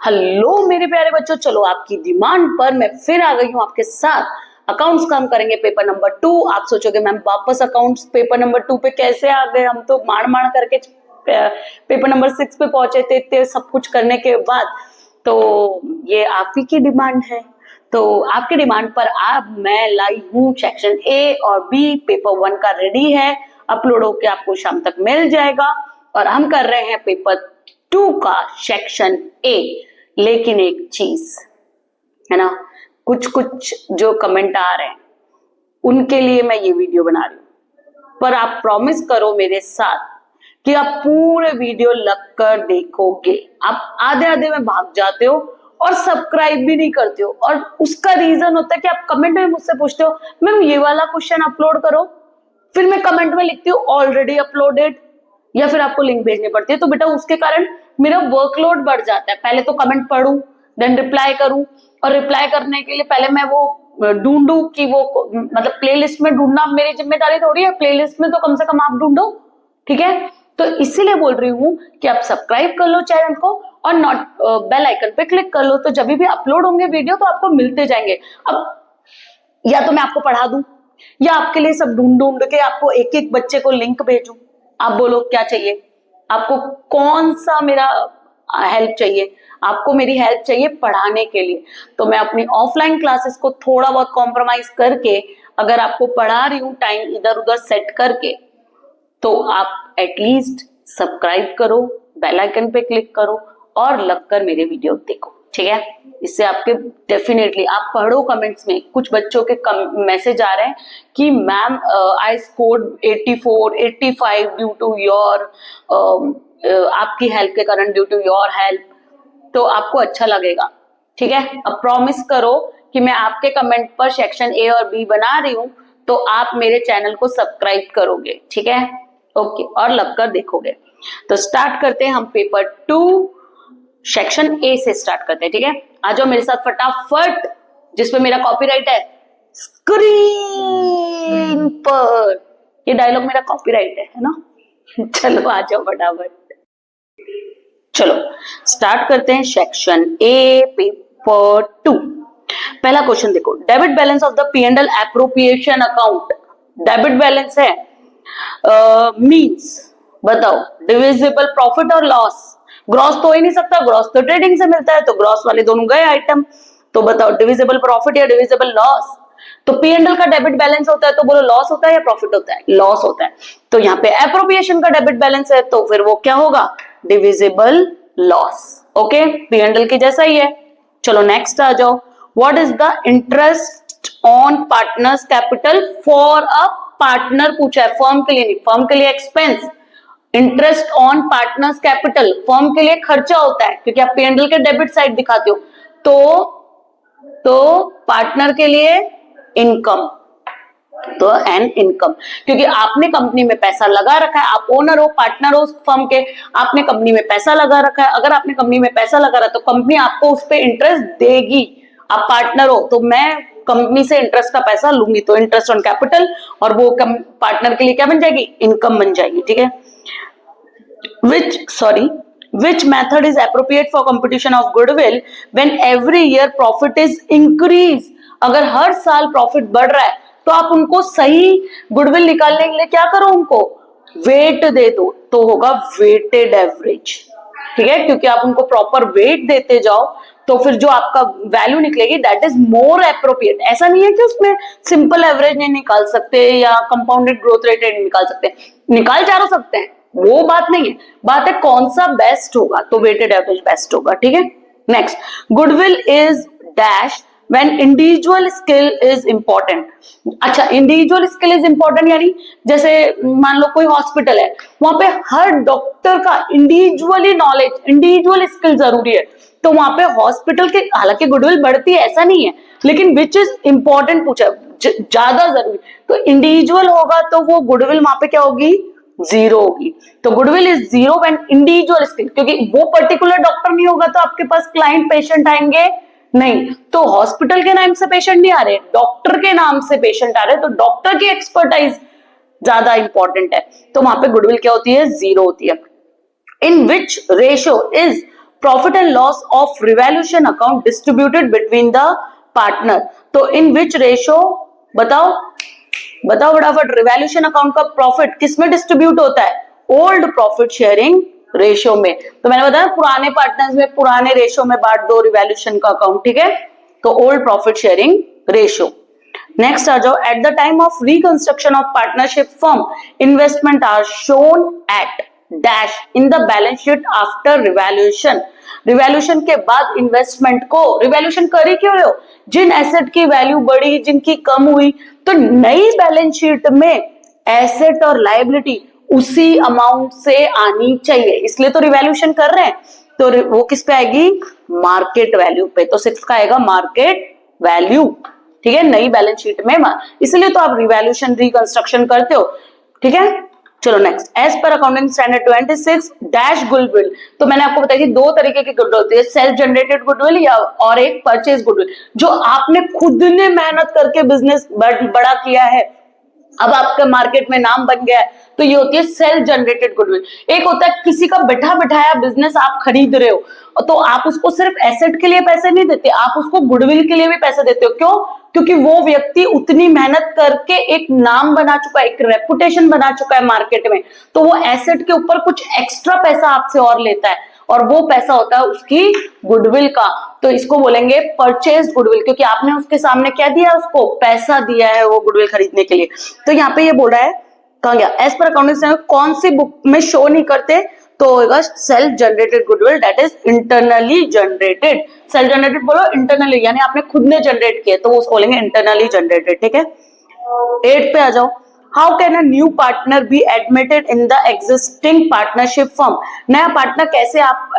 Hello मेरे प्यारे बच्चों, चलो आपकी डिमांड पर मैं फिर आ गई हूँ आपके साथ। अकाउंट्स का हम करेंगे पेपर नंबर 2। आप सोचोगे मैम वापस अकाउंट्स पेपर नंबर 2 पे कैसे आ गए, हम तो मार करके पेपर नंबर 6 पे पहुंचे थे इतने सब कुछ करने के बाद। तो ये आप ही की डिमांड है, तो आपकी डिमांड पर आप मैं लाई हूँ सेक्शन ए और बी पेपर 1 का रेडी है, अपलोड होके आपको शाम तक मिल जाएगा। और हम कर रहे हैं पेपर 2 का सेक्शन ए। लेकिन एक चीज है ना, कुछ कुछ जो कमेंट आ रहे हैं उनके लिए मैं ये वीडियो बना रही हूं, पर आप प्रॉमिस करो मेरे साथ कि आप पूरे वीडियो लग कर देखोगे। आप आधे आधे में भाग जाते हो और सब्सक्राइब भी नहीं करते हो, और उसका रीजन होता है कि आप कमेंट में मुझसे पूछते हो मैम ये वाला क्वेश्चन अपलोड करो, फिर मैं कमेंट में लिखती हूँ ऑलरेडी अपलोडेड, या फिर आपको लिंक भेजनी पड़ती है। तो बेटा उसके कारण मेरा वर्कलोड बढ़ जाता है, पहले तो कमेंट पढूं देन रिप्लाई करूं, और रिप्लाई करने के लिए पहले मैं वो ढूंढूं कि वो मतलब प्लेलिस्ट में ढूंढना मेरी जिम्मेदारी थोड़ी है, प्लेलिस्ट में तो कम से कम आप ढूंढो, ठीक है। तो इसीलिए बोल रही हूँ कि आप सब्सक्राइब कर लो चैनल को और नोट बेल आइकन पे क्लिक कर लो, तो जब भी अपलोड होंगे वीडियो तो आपको मिलते जाएंगे। अब या तो मैं आपको पढ़ा दूं या आपके लिए सब ढूंढ ढूंढ के आपको एक एक बच्चे को लिंक भेजूं, आप बोलो क्या चाहिए, आपको कौन सा मेरा हेल्प चाहिए। आपको मेरी हेल्प चाहिए पढ़ाने के लिए, तो मैं अपनी ऑफलाइन क्लासेस को थोड़ा बहुत कॉम्प्रोमाइज करके अगर आपको पढ़ा रही हूँ टाइम इधर उधर सेट करके, तो आप एटलीस्ट सब्सक्राइब करो, बेल आइकन पे क्लिक करो और लगकर मेरे वीडियो देखो, ठीक है। इससे आपके डेफिनेटली आप पढ़ो। कमेंट्स में कुछ बच्चों के मैसेज आ रहे हैं कि ma'am I scored 84 85 due to your आपकी हेल्प के कारण, ड्यू टू योर हेल्प, तो आपको अच्छा लगेगा, ठीक है। अब प्रॉमिस करो कि मैं आपके कमेंट पर सेक्शन ए और बी बना रही हूं, तो आप मेरे चैनल को सब्सक्राइब करोगे, ठीक है, ओके, और लगकर देखोगे। तो स्टार्ट करते हैं हम पेपर 2 सेक्शन ए से स्टार्ट करते हैं, ठीक है। आ जाओ मेरे साथ फटाफट, जिसपे मेरा कॉपीराइट है स्क्रीन पर। ये डायलॉग मेरा कॉपीराइट है ना। चलो आ जाओ फटाफट, चलो स्टार्ट करते हैं सेक्शन ए पेपर 2। पहला क्वेश्चन देखो, debit balance of the P&L appropriation account. Debit balance है मींस बताओ डिविजिबल प्रॉफिट और लॉस। ग्रॉस तो हो ही नहीं सकता, ग्रॉस तो ट्रेडिंग से मिलता है, तो ग्रॉस वाले दोनों गए आइटम। तो बताओ डिविजिबल प्रॉफिट या डिविजिबल लॉस। तो P&L का डेबिट बैलेंस होता है, तो बोलो लॉस होता है या प्रॉफिट होता है, लॉस होता है। तो यहाँ पे एप्रोप्रिएशन का डेबिट बैलेंस है, तो फिर वो क्या होगा, डिविजिबल लॉस, ओके, P&L के जैसा ही है। चलो नेक्स्ट आ जाओ, what is the interest on partners capital for a partner पूछा है, फर्म के लिए नहीं, फर्म के लिए expense. Interest on partners capital firm के लिए खर्चा होता है, क्योंकि आप P&L के डेबिट साइड दिखाते हो, तो पार्टनर के लिए इनकम, तो एन इनकम, क्योंकि आपने कंपनी में पैसा लगा रखा है, आप ओनर हो, पार्टनर हो फर्म के, आपने कंपनी में पैसा लगा रखा है। अगर आपने कंपनी में पैसा लगा रहा है तो कंपनी आपको उस पर इंटरेस्ट देगी। आप पार्टनर हो तो मैं कंपनी से इंटरेस्ट का पैसा लूंगी, तो इंटरेस्ट ऑन कैपिटल, और वो पार्टनर के लिए क्या बन जाएगी, इनकम बन जाएगी, ठीक है। Which method is appropriate for computation of goodwill when every year profit is increase? अगर हर साल प्रॉफिट बढ़ रहा है तो आप उनको सही गुडविल निकालने के लिए क्या करो, उनको वेट दे दो, तो होगा वेटेड एवरेज, ठीक है। क्योंकि आप उनको प्रॉपर वेट देते जाओ तो फिर जो आपका वैल्यू निकलेगी दैट इज मोर एप्रोप्रिएट। ऐसा नहीं है कि उसमें सिंपल एवरेज नहीं निकाल सकते या कंपाउंडेड ग्रोथ रेट नहीं निकाल सकते, निकाल चारों सकते हैं, वो बात नहीं है, बात है कौन सा बेस्ट होगा, तो वेटेड एवरेज बेस्ट होगा, ठीक है। Next, goodwill is dash when individual skill is important। अच्छा, इंडिविजुअल स्किल इज इंपॉर्टेंट यानी जैसे मान लो कोई हॉस्पिटल है, वहां पे हर डॉक्टर का इंडिविजुअली नॉलेज, इंडिविजुअल स्किल जरूरी है, तो वहां पे हॉस्पिटल के हालांकि गुडविल बढ़ती है ऐसा नहीं है, लेकिन विच इज इंपॉर्टेंट पूछा, ज्यादा जरूरी, तो इंडिविजुअल होगा तो वो गुडविल वहां पे क्या होगी, जीरो होगी। तो goodwill is zero when individual skill, क्योंकि वो पर्टिकुलर डॉक्टर नहीं होगा तो आपके पास क्लाइंट पेशेंट आएंगे नहीं, तो हॉस्पिटल के नाम से पेशेंट नहीं आ रहे, डॉक्टर के नाम से पेशेंट आ रहे, तो डॉक्टर की एक्सपर्टाइज ज्यादा इंपॉर्टेंट है, तो वहां पे गुडविल क्या होती है, जीरो होती है। In which ratio is profit and loss of revaluation account distributed between the partner. तो इन विच रेशो, बताओ बताओ फटाफट, रिवैल्यूएशन अकाउंट का प्रॉफिट किसमें डिस्ट्रीब्यूट होता है? ओल्ड प्रॉफिट शेयरिंग रेशो में। तो मैंने बताया पुराने पार्टनर्स में पुराने रेशो में बांट दो रिवैल्यूएशन का अकाउंट, ठीक है? तो old profit sharing ratio. Next आ जाओ, at the time of reconstruction of partnership firm investment are shown at dash in the balance sheet after revaluation. Revaluation के बाद इन्वेस्टमेंट को, रिवैल्यूएशन कर ही क्यों रहे हो? जिन एसेट की वैल्यू बढ़ी, जिनकी कम हुई, तो नई बैलेंस शीट में एसेट और लायबिलिटी उसी अमाउंट से आनी चाहिए, इसलिए तो रिवैल्यूएशन कर रहे हैं। तो वो किस पे आएगी? मार्केट वैल्यू पे। तो 6 का आएगा मार्केट वैल्यू, ठीक है, नई बैलेंस शीट में, इसलिए तो आप रिवैल्यूएशन रिकंस्ट्रक्शन करते हो, ठीक है? चलो नेक्स्ट, एज पर अकाउंटिंग स्टैंडर्ड 26 डैश गुडविल। तो मैंने आपको बताया कि दो तरीके की गुडविल होती है, सेल्फ जनरेटेड गुडविल या और एक परचेज गुडविल, जो आपने खुद ने मेहनत करके बिजनेस बड़ा किया है, अब आपका मार्केट में नाम बन गया है, तो ये होती है सेल्फ जनरेटेड गुडविल। एक होता है किसी का बैठा बैठाया बिजनेस आप खरीद रहे हो, तो आप उसको सिर्फ एसेट के लिए पैसे नहीं देते, आप उसको गुडविल के लिए भी पैसे देते हो। क्यों? क्योंकि वो व्यक्ति उतनी मेहनत करके एक नाम बना चुका है, एक रेपुटेशन बना चुका है मार्केट में, तो वो एसेट के ऊपर कुछ एक्स्ट्रा पैसा आपसे और लेता है, और वो पैसा होता है उसकी गुडविल का। तो इसको बोलेंगे परचेज गुडविल, क्योंकि आपने उसके सामने क्या दिया? उसको पैसा दिया है वो गुडविल खरीदने के लिए। तो यहाँ पे ये बोल रहा है, कहा गया एज पर अकाउंटिंग स्टैंडर्ड कौन सी बुक में शो नहीं करते? तो होगा self generated goodwill, that is internally generated. Self generated बोलो इंटरनली, यानी आपने खुद ने जनरेट किया, तो उसको बोलेंगे इंटरनली जनरेटेड, ठीक है? 8 पे आ जाओ, how can a new partner be admitted in the existing partnership firm. नया पार्टनर कैसे आप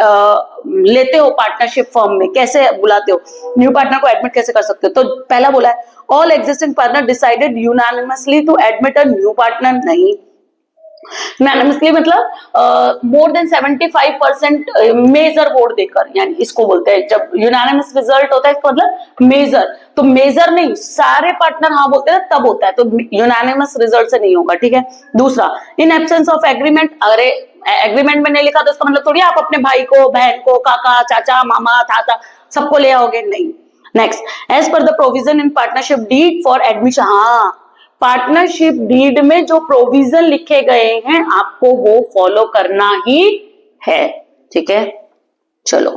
लेते हो पार्टनरशिप फर्म में, कैसे बुलाते हो? न्यू पार्टनर को एडमिट कैसे कर सकते हो? तो पहला बोला है all existing partner decided unanimously to admit a new partner. नहीं, यूनानिमसली मतलब मोर देन 75% मेजर वोट देकर, यानी इसको बोलते हैं जब यूनानिमस रिजल्ट होता है, इसका मतलब मेजर। तो मेजर नहीं, सारे पार्टनर हाँ बोलते हैं तब होता है, तो यूनानिमस रिजल्ट से नहीं होगा, ठीक है? दूसरा, इन एब्सेंस ऑफ एग्रीमेंट, अरे एग्रीमेंट में नहीं लिखा तो इसका मतलब थोड़ी आप अपने भाई को, बहन को, काका, चाचा, मामा, ताता सबको ले आओगे, नहीं। नेक्स्ट, एज पर the provision in partnership deed for admission. हाँ, पार्टनरशिप डीड में जो प्रोविजन लिखे गए हैं आपको वो फॉलो करना ही है, ठीक है? चलो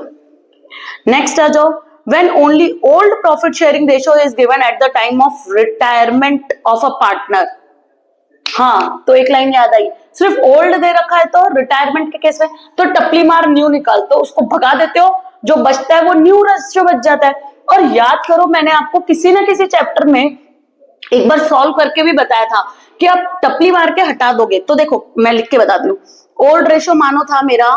नेक्स्ट आ जाओ, when only old profit sharing ratio is given at the time of retirement of a partner। हाँ, तो एक लाइन याद आई, सिर्फ ओल्ड दे रखा है तो रिटायरमेंट के केस में तो टपली मार न्यू निकालते हो, उसको भगा देते हो, जो बचता है वो न्यू रेशियो बच जाता है। और याद करो, मैंने आपको किसी ना किसी चैप्टर में एक बार सॉल्व करके भी बताया था कि आप टपली मार के हटा दोगे। तो देखो मैं लिख के बता दूं, ओल्ड रेशियो मानो था मेरा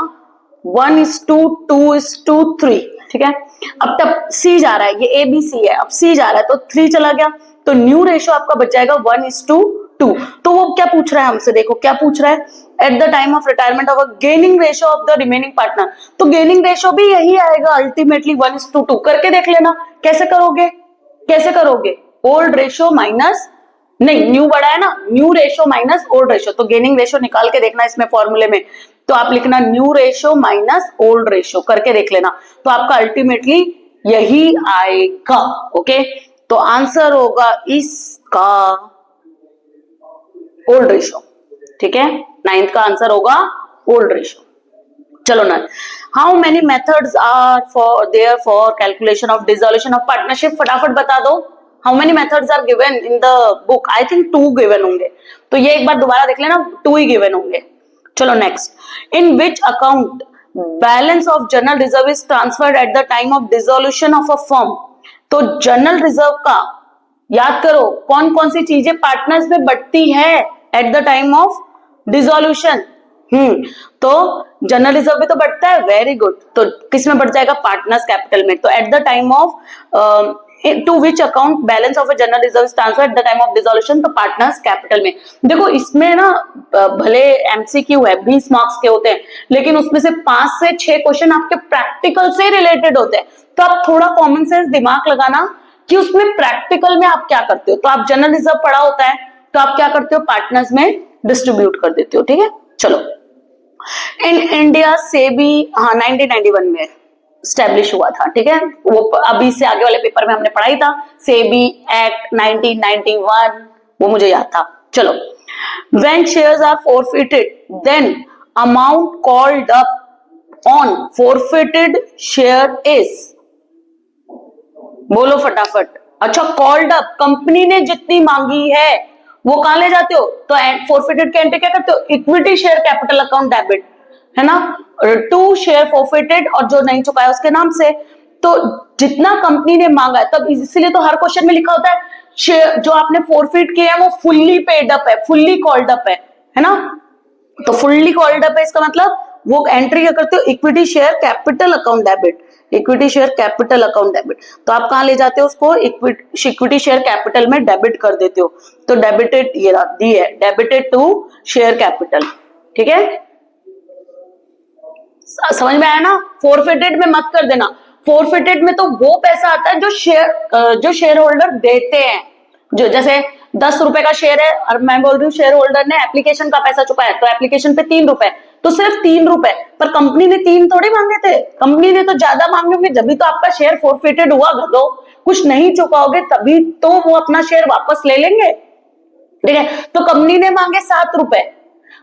1:2:3, ठीक है? अब तब सी जा रहा है, ये ABC है, अब सी जा रहा है तो 3 चला गया, तो न्यू रेशियो आपका बच जाएगा 1:2। तो वो क्या पूछ रहा है हमसे, देखो क्या पूछ रहा है, eight the time of retirement of a gaining ratio of the remaining partner. तो गेनिंग रेशियो भी यही आएगा अल्टीमेटली 1:2। करके देख लेना कैसे करोगे, कैसे करोगे? ओल्ड रेशियो माइनस, नहीं न्यू बड़ा है ना, new ratio minus old ratio, तो गेनिंग रेशियो निकाल के देखना इसमें फॉर्मूले में, तो आप लिखना new ratio minus old ratio, करके देख लेना, तो आपका अल्टीमेटली यही आएगा। ओके, तो आंसर होगा इसका ओल्ड रेशियो, ठीक है? 9th का आंसर होगा ओल्ड रेशियो। चलो ना, how many methods are for there for calculation of dissolution of partnership, फटाफट बता दो। How many methods are given in the book? I think 2 given होंगे, तो ये एक बार दोबारा देख लेना, 2 ही गिवन होंगे। चलो next, in which account balance of general reserve is transferred eight the time of dissolution of a firm. तो जनरल रिजर्व का याद करो कौन कौन सी चीजें पार्टनर्स में बढ़ती है eight the time of dissolution. तो जनरल रिजर्व भी तो बढ़ता है, वेरी गुड। तो किस में बढ़ जाएगा? पार्टनर्स कैपिटल में। तो at the time of to which account balance of a general reserve transfer at the time of dissolution, तो पार्टनर्स कैपिटल में। देखो इसमें ना भले MCQ है, 20 मार्क्स के होते हैं, लेकिन उसमें से 5 से 6 क्वेश्चन आपके प्रैक्टिकल से रिलेटेड होते हैं, तो आप थोड़ा कॉमन सेंस दिमाग लगाना कि उसमें प्रैक्टिकल में आप क्या करते हो। तो आप जनरल रिजर्व पढ़ा होता है तो आप क्या करते हो, पार्टनर्स में डिस्ट्रीब्यूट कर देते हो, ठीक है? चलो, इन इंडिया से भी, हाँ 1991 में, स्टैब्लिश हुआ था, ठीक है। वो अभी से आगे वाले पेपर में हमने पढ़ाई था, सेबी एक्ट 1991, वो मुझे याद था। चलो, when shares are forfeited then amount called up on forfeited share is, बोलो फटाफट। अच्छा, कॉल्ड अप, कंपनी ने जितनी मांगी है वो कहां ले जाते हो, तो फॉरफिटेड के एंट्री क्या करते हो, equity share capital account debit, है ना, टू शेयर फॉरफिटेड, और जो नहीं चुका है उसके नाम से। तो जितना कंपनी ने मांगा है, तब इसीलिए तो हर क्वेश्चन में लिखा होता है शेयर जो आपने फॉरफिट किया है वो फुल्ली पेड अप है, फुल्ली कॉल्ड अप है ना। तो फुल्ली कॉल्ड अप है, इसका मतलब वो एंट्री क्या करते हो, equity share capital account debit, equity share capital account debit. तो आप कहां ले जाते हो उसको, इक्विटी शेयर कैपिटल में डेबिट कर देते हो। तो डेबिटेड, ये दी है, डेबिटेड टू शेयर कैपिटल, ठीक है। समझ में आया ना, फोरफिटेड में मत कर देना, फोरफिटेड में तो वो पैसा आता है जो शेयर होल्डर देते हैं। जो जैसे 10 रुपए का शेयर है और मैं बोल रही हूँ शेयर होल्डर ने एप्लीकेशन का पैसा चुकाया, तो एप्लीकेशन पे 3 रुपए, तो सिर्फ 3 रुपए, पर कंपनी ने 3 थोड़ी मांगे थे, कंपनी ने तो ज्यादा मांगे होंगे, जब भी तो आपका शेयर फोरफिटेड हुआ। गधो, कुछ नहीं चुकाओगे तभी तो वो अपना शेयर वापस ले लेंगे, ठीक है। तो कंपनी ने मांगे 7 रुपए,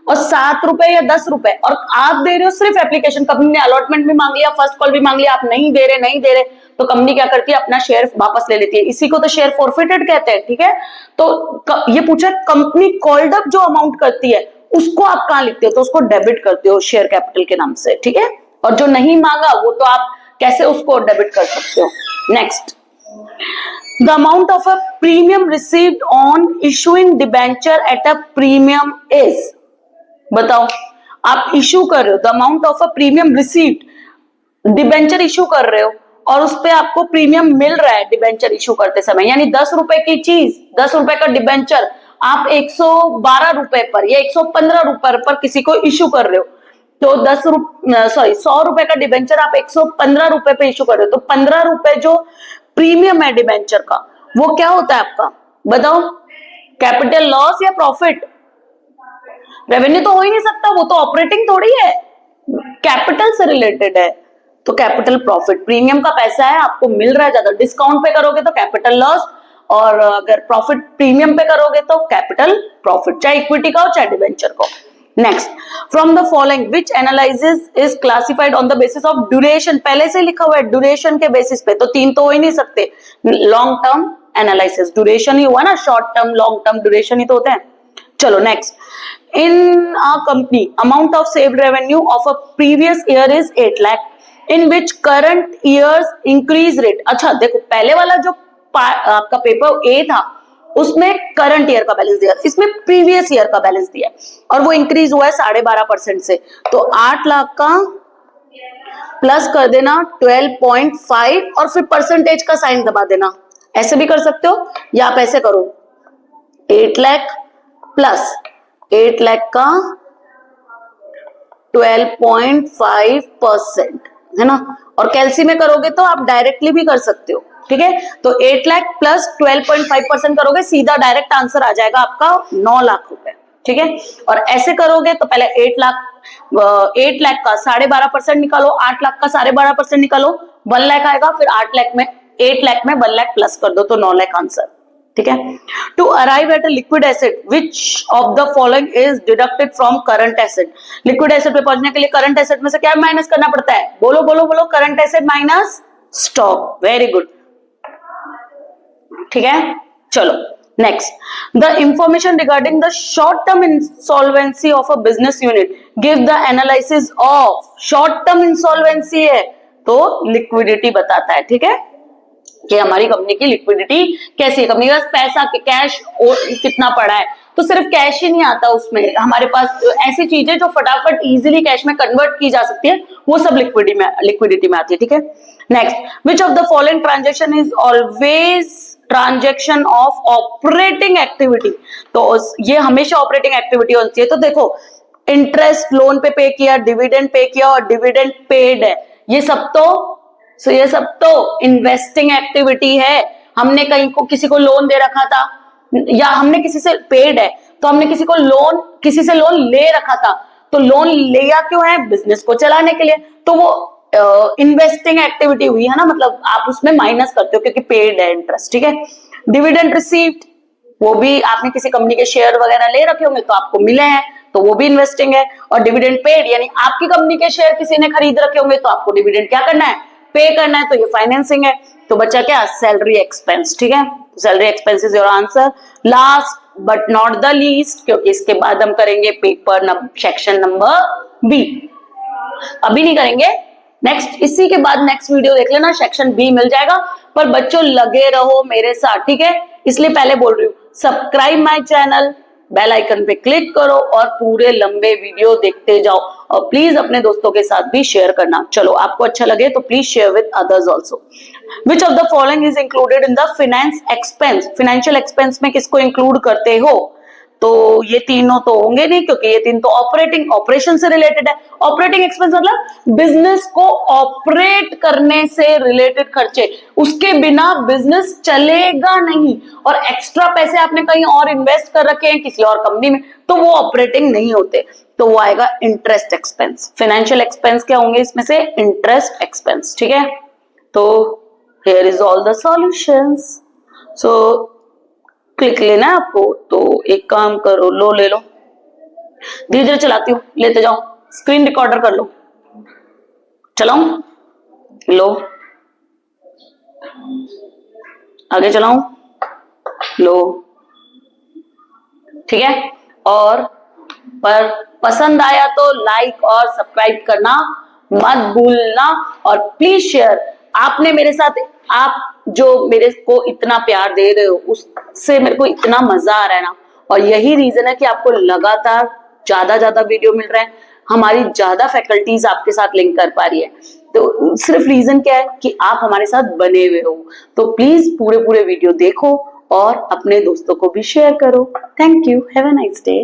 और 7 रुपए या 10 रुपए, और आप दे रहे हो सिर्फ एप्लीकेशन, कंपनी ने अलॉटमेंट भी मांग लिया, फर्स्ट कॉल भी मांग लिया, आप नहीं दे रहे, तो कंपनी क्या करती है, अपना शेयर वापस ले लेती है। इसी को तो शेयर फॉरफिटेड कहते हैं, ठीक है। तो ये पूछा कंपनी कॉल्ड अप जो अमाउंट करती है उसको आप कहां लिखते हो, तो उसको डेबिट करते हो शेयर कैपिटल के नाम से, ठीक है। और जो नहीं मांगा वो तो आप कैसे उसको डेबिट कर सकते हो। Next, the amount of a premium received on issuing debenture at a premium is, बताओ, आप इशू कर रहे हो, the amount of a premium received, debenture issue कर रहे हो और उस पे आपको प्रीमियम मिल रहा है डिबेंचर इशू करते समय, यानी 10 रुपए की चीज, 10 रुपए का डिबेंचर आप 112 रुपए पर या 115 रुपए पर किसी को इशू कर रहे हो, तो 100 रुपए का डिबेंचर आप 115 रुपए पे इशू कर रहे हो, तो 15 रुपए जो प्रीमियम है डिबेंचर का वो क्या होता है आपका, बताओ, कैपिटल लॉस या प्रॉफिट। रेवेन्यू तो हो ही नहीं सकता, वो तो ऑपरेटिंग थोड़ी है, कैपिटल से रिलेटेड है, तो कैपिटल प्रॉफिट। प्रीमियम का पैसा है, आपको मिल रहा है ज्यादा, डिस्काउंट पे करोगे तो कैपिटल लॉस, और अगर प्रॉफिट प्रीमियम पे करोगे तो कैपिटल प्रॉफिट, चाहे इक्विटी का हो चाहे डिवेंचर का हो। Next, from the following which analysis is classified on the basis of duration, पहले से लिखा हुआ है ड्यूरेशन के बेसिस पे, तो 3 तो हो ही नहीं सकते, लॉन्ग टर्म एनालिसिस, ड्यूरेशन ही हुआ ना, short term long term duration ही तो होते हैं। चलो next, in a company amount of saved revenue of a previous year is 8 lakh in which current year's increase rate, अच्छा देखो, पहले वाला जो आपका पेपर ए था उसमें करंट ईयर का बैलेंस दिया, इसमें प्रीवियस ईयर का बैलेंस दिया, और वो इंक्रीज हुआ है 12.5% से, तो 8 लाख का प्लस कर देना 12.5 और फिर परसेंटेज का साइन दबा देना, ऐसे भी कर सकते हो, या आप ऐसे करो 8 लाख प्लस 8 लाख का 12.5%, है ना। और कैलसी में करोगे तो आप डायरेक्टली भी कर सकते हो, ठीक है। तो 8 लाख प्लस 12.5% करोगे, सीधा डायरेक्ट आंसर आ जाएगा आपका 9 लाख रुपए, ठीक है। और ऐसे करोगे तो पहले 8 लाख का 12.5% निकालो, 8 लाख का 12.5% निकालो, 1 लाख आएगा, फिर 8 लाख में 1 लाख प्लस कर दो तो 9 लाख आंसर, ठीक है। To arrive at a liquid asset which of the following is deducted from current asset, liquid asset पे पहुंचने के लिए करंट एसेट में से क्या माइनस करना पड़ता है, बोलो बोलो बोलो, current asset minus stock, very good, ठीक है। चलो next, the information regarding the short term insolvency of a business unit give the analysis of, short term insolvency है तो लिक्विडिटी बताता है, ठीक है, कि हमारी कंपनी की लिक्विडिटी कैसी है, कंपनी के पास पैसा कैश कितना पड़ा है, तो सिर्फ कैश ही नहीं आता उसमें, हमारे पास ऐसी चीजें जो फटाफट इजीली कैश में कन्वर्ट की जा सकती है, वो सब लिक्विडिटी में आती है, ठीक है। Next, which of the following transaction is always transaction of operating activity, तो ये हमेशा ऑपरेटिंग एक्टिविटी होती है, तो देखो इंटरेस्ट लोन पे किया, डिविडेंड पे किया और डिविडेंड पेड है, ये सब तो इन्वेस्टिंग एक्टिविटी है, हमने कहीं को किसी को लोन दे रखा था, या हमने किसी से पेड है तो हमने किसी से लोन ले रखा था, तो लोन लिया क्यों है, बिजनेस को चलाने के लिए, तो वो इन्वेस्टिंग एक्टिविटी हुई है ना, मतलब आप उसमें माइनस करते हो क्योंकि पेड है इंटरेस्ट, ठीक है। डिविडेंड रिसीव्ड, वो भी आपने किसी कंपनी के शेयर वगैरह ले रखे होंगे तो आपको मिले हैं, तो वो भी इन्वेस्टिंग है। और डिविडेंड पेड, यानी आपकी कंपनी के शेयर किसी ने खरीद रखे होंगे तो आपको डिविडेंड क्या करना है, पे करना है, तो ये फाइनेंसिंग है। तो बचा क्या, सैलरी एक्सपेंस, ठीक है। Salary expense is your answer. Last but not the least, क्योंकि इसके बाद हम करेंगे पेपर सेक्शन नंबर बी, अभी नहीं करेंगे, नेक्स्ट, इसी के बाद नेक्स्ट वीडियो देख लेना, सेक्शन बी मिल जाएगा। पर बच्चों लगे रहो मेरे साथ, ठीक है, इसलिए पहले बोल रही हूँ, subscribe my channel, bell icon पे क्लिक करो और पूरे लंबे वीडियो देखते जाओ, और प्लीज अपने दोस्तों के साथ भी शेयर करना। चलो, आपको अच्छा लगे तो please share with others also. Which of the following is included in the finance expense, financial expense में किसको इंक्लूड करते हो, तो ये तीनों तो होंगे नहीं, क्योंकि ये तीन तो ऑपरेशन से रिलेटेड है। ऑपरेटिंग एक्सपेंस मतलब बिजनेस को ऑपरेट करने से रिलेटेड खर्चे, उसके बिना बिजनेस चलेगा नहीं। और एक्स्ट्रा पैसे आपने कहीं और इन्वेस्ट कर रखे हैं किसी और कंपनी में, तो वो ऑपरेटिंग नहीं होते, तो वो आएगा इंटरेस्ट एक्सपेंस। फाइनेंशियल एक्सपेंस क्या होंगे इसमें से, इंटरेस्ट एक्सपेंस, ठीक है। तो here is all the solutions. So click लेना है आपको, तो एक काम करो, लो ले लो, धीरे धीरे चलाती हूँ, लेते जाओ, स्क्रीन रिकॉर्डर कर लो, चलाऊं, लो, आगे चलाऊं, लो, ठीक है। और पर पसंद आया तो लाइक और सब्सक्राइब करना मत भूलना, और प्लीज शेयर। आपने मेरे साथ, आप जो मेरे को इतना प्यार दे रहे हो उससे मेरे को इतना मजा आ रहा है ना, और यही रीजन है कि आपको लगातार ज्यादा वीडियो मिल रहे हैं, हमारी ज्यादा फैकल्टीज आपके साथ लिंक कर पा रही है। तो सिर्फ रीजन क्या है कि आप हमारे साथ बने हुए हो। तो प्लीज पूरे वीडियो देखो और अपने दोस्तों को भी शेयर करो। Thank you, have a nice day.